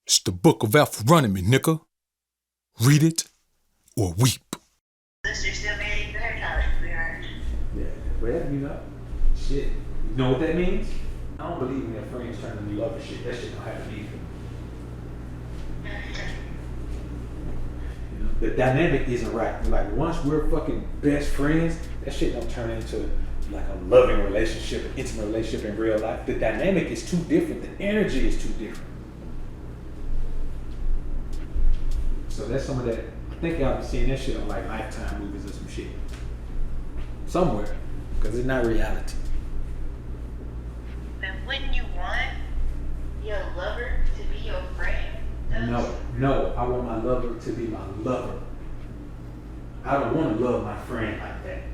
It's the Book of Alpha-Ronomy, nigga. Read it or weep. Sister still married for her college, sweetheart. Yeah, well, you know, shit. You know what that means? I don't believe in their friends turning to love and shit. That shit don't happen either. You know, the dynamic isn't right. Like, once we're fucking best friends, that shit don't turn into like a loving relationship, an intimate relationship in real life. The dynamic is too different. The energy is too different. So that's some of that. I think y'all been seeing that shit on like Lifetime movies or some shit. Somewhere. Because it's not reality. But wouldn't you want your lover to be your friend? No, I want my lover to be my lover. I don't want to love my friend like that.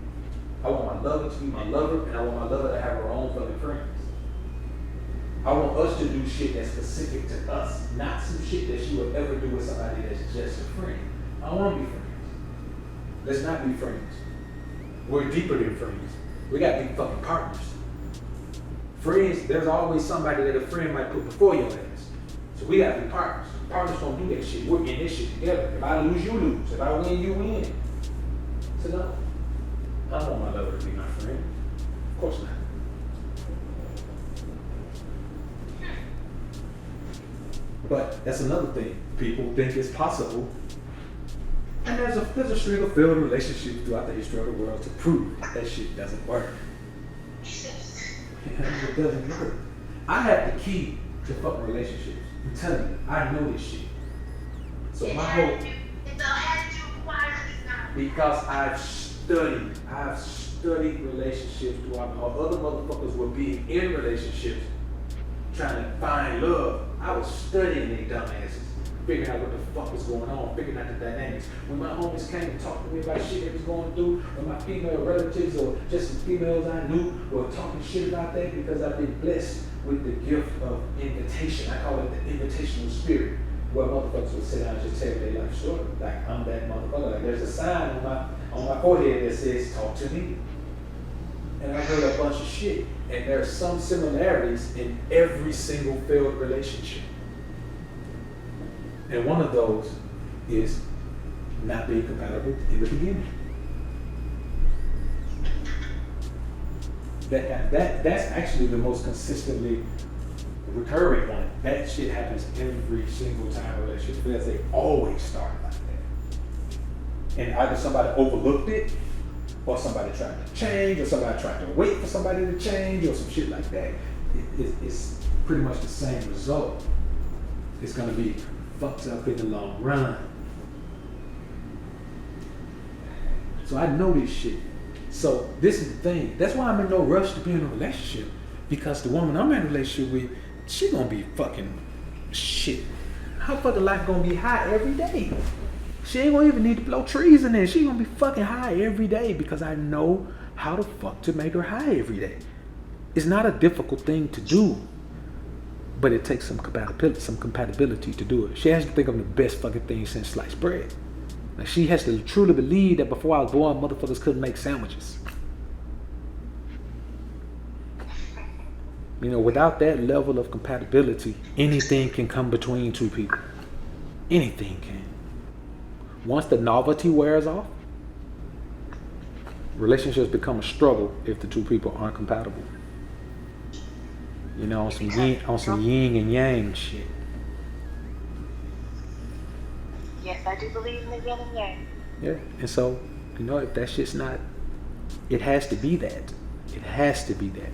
I want my lover to be my lover, and I want my lover to have her own fucking friends. I want us to do shit that's specific to us, not some shit that she would ever do with somebody that's just a friend. I don't want to be friends. Let's not be friends. We're deeper than friends. We got to be fucking partners. Friends, there's always somebody that a friend might put before your ass. So we got to be partners. Partners don't do that shit. We're in this shit together. If I lose, you lose. If I win, you win. So no, I don't want my lover to be my friend. Of course not. But that's another thing. People think it's possible. And there's a string of failed relationships throughout the history of the world to prove that shit doesn't work. It doesn't work. I have the key to fucking relationships. I'm telling you, I know this shit. So my whole because I've studied relationships throughout my other motherfuckers were being in relationships trying to find love. I was studying these dumbasses, figuring out what the fuck was going on, figuring out the dynamics. When my homies came and talked to me about shit they was going through, when my female relatives or just some females I knew were talking shit about that, because I've been blessed with the gift of invitation. I call it the invitational spirit, where motherfuckers would sit down and just tell me their life story. Like, I'm that motherfucker. Like, there's a sign on my forehead that says, talk to me. And I heard a bunch of shit. And there are some similarities in every single failed relationship. And one of those is not being compatible in the beginning. That's actually the most consistently recurring one. That shit happens every single time a relationship fails. They always start like that. And either somebody overlooked it, or somebody tried to change, or somebody tried to wait for somebody to change, or some shit like that. It's pretty much the same result. It's gonna be fucked up in the long run. So I know this shit. So this is the thing. That's why I'm in no rush to be in a relationship. Because the woman I'm in a relationship with, she gonna be fucking shit. Her fucking life gonna be high every day. She ain't gonna even need to blow trees in there. She gonna be fucking high every day because I know how the fuck to make her high every day. It's not a difficult thing to do, but it takes some compatibility to do it. She has to think I'm the best fucking thing since sliced bread. Like, she has to truly believe that before I was born, motherfuckers couldn't make sandwiches. You know, without that level of compatibility, anything can come between two people. Anything can. Once the novelty wears off, relationships become a struggle if the two people aren't compatible. You know, on some yin and yang shit. Yes, I do believe in the yin and yang. Yeah, and so, you know, if that shit's not, it has to be that. It has to be that.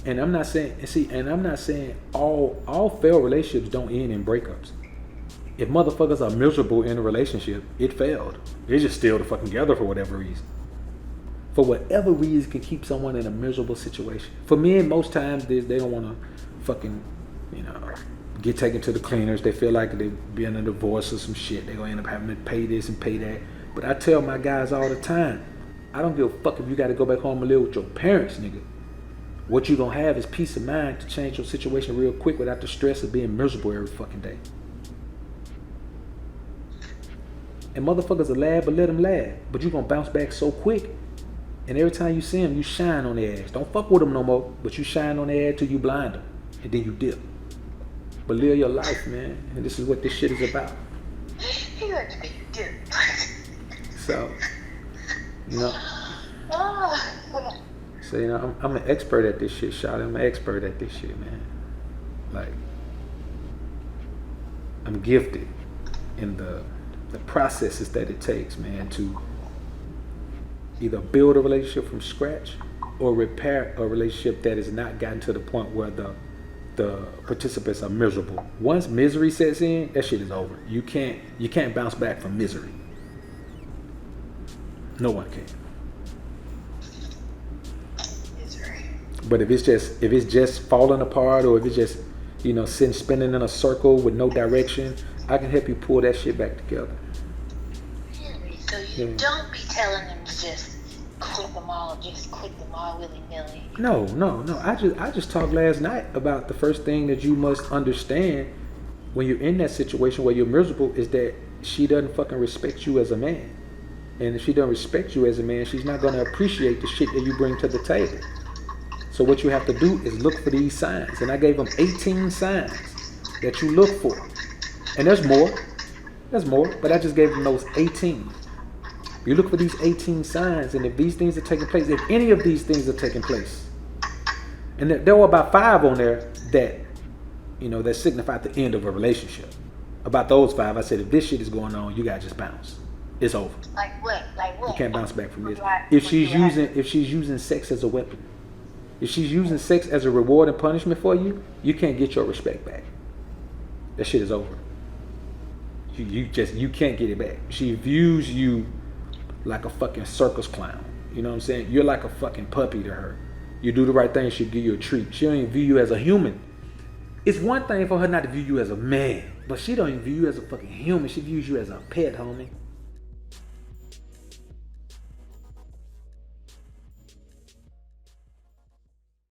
And I'm not saying all failed relationships don't end in breakups. If motherfuckers are miserable in a relationship, it failed. They're just still fucking together for whatever reason. For whatever reason can keep someone in a miserable situation. For men, most times they don't want to fucking, you know, get taken to the cleaners. They feel like they're being a divorce or some shit. They're going to end up having to pay this and pay that. But I tell my guys all the time, I don't give a fuck if you got to go back home and live with your parents, nigga. What you going to have is peace of mind to change your situation real quick without the stress of being miserable every fucking day. And motherfuckers will laugh, but let them laugh. But you gonna bounce back so quick. And every time you see them, you shine on their ass. Don't fuck with them no more, but you shine on their ass till you blind them. And then you dip. but live your life, man. And this is what this shit is about. He got to be good. So, you know, Oh. so you know, I'm an expert at this shit, Shawty. I'm an expert at this shit, man. Like, I'm gifted in the processes that it takes, man, to either build a relationship from scratch or repair a relationship that has not gotten to the point where the participants are miserable. Once misery sets in, that shit is over. You can't bounce back from misery. No one can. Misery. But if it's just falling apart, or if it's just, you know, spinning in a circle with no direction, I can help you pull that shit back together. Really? So you don't be telling them to just quit them all willy-nilly. No. I just talked last night about the first thing that you must understand when you're in that situation where you're miserable is that she doesn't fucking respect you as a man. And if she doesn't respect you as a man, she's not going to appreciate the shit that you bring to the table. So what you have to do is look for these signs. And I gave them 18 signs that you look for. And there's more. But I just gave them those 18. You look for these 18 signs, and if these things are taking place, if any of these things are taking place, and there were about 5 on there that, you know, that signified the end of a relationship. About those 5, I said, if this shit is going on, you gotta just bounce. It's over. Like what? You can't bounce back from this. If she's using sex as a weapon, if she's using sex as a reward and punishment for you, you can't get your respect back. That shit is over. You can't get it back. She views you like a fucking circus clown. You know what I'm saying? You're like a fucking puppy to her. You do the right thing, she'll give you a treat. She don't even view you as a human. It's one thing for her not to view you as a man, but she don't even view you as a fucking human. She views you as a pet, homie.